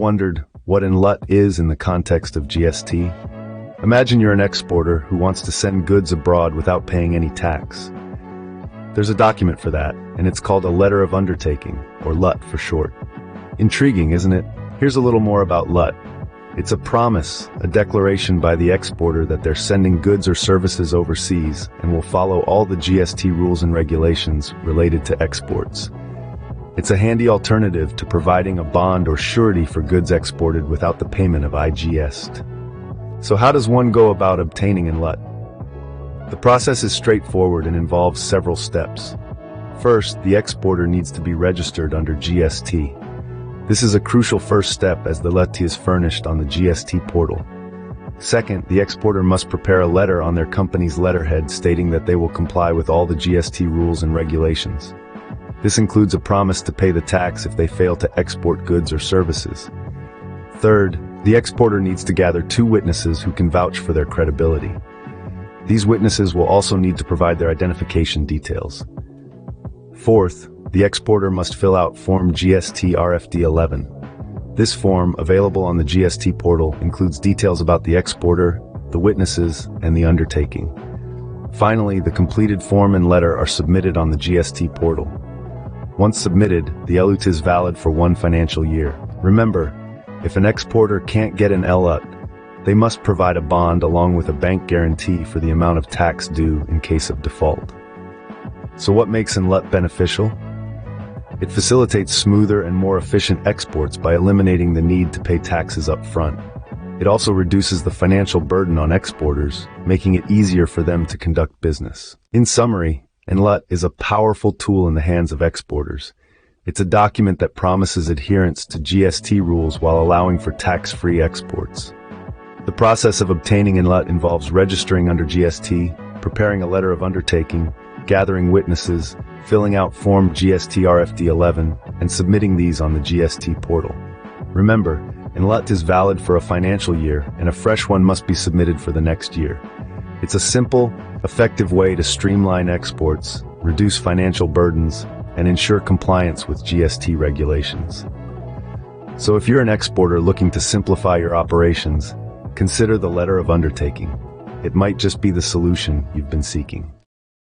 Wondered what LUT is in the context of GST? Imagine you're an exporter who wants to send goods abroad without paying any tax. There's a document for that, and it's called a Letter of Undertaking, or LUT for short. Intriguing, isn't it? Here's a little more about LUT. It's a promise, a declaration by the exporter that they're sending goods or services overseas and will follow all the GST rules and regulations related to exports. It's a handy alternative to providing a bond or surety for goods exported without the payment of IGST. So how does one go about obtaining an LUT? The process is straightforward and involves several steps. First, the exporter needs to be registered under GST. This is a crucial first step as the LUT is furnished on the GST portal. Second, the exporter must prepare a letter on their company's letterhead stating that they will comply with all the GST rules and regulations. This includes a promise to pay the tax if they fail to export goods or services. Third, the exporter needs to gather 2 witnesses who can vouch for their credibility. These witnesses will also need to provide their identification details. Fourth, the exporter must fill out Form GST RFD 11. This form, available on the GST portal, includes details about the exporter, the witnesses, and the undertaking. Finally, the completed form and letter are submitted on the GST portal. Once submitted, the LUT is valid for 1 financial year. Remember, if an exporter can't get an LUT, they must provide a bond along with a bank guarantee for the amount of tax due in case of default. So what makes an LUT beneficial? It facilitates smoother and more efficient exports by eliminating the need to pay taxes up front. It also reduces the financial burden on exporters, making it easier for them to conduct business. In summary, an LUT is a powerful tool in the hands of exporters. It's a document that promises adherence to GST rules while allowing for tax-free exports. The process of obtaining an LUT involves registering under GST, preparing a letter of undertaking, gathering witnesses, filling out Form GST RFD 11, and submitting these on the GST portal. Remember, an LUT is valid for a financial year, and a fresh one must be submitted for the next year. It's a simple, effective way to streamline exports, reduce financial burdens, and ensure compliance with GST regulations. So if you're an exporter looking to simplify your operations, consider the Letter of Undertaking. It might just be the solution you've been seeking.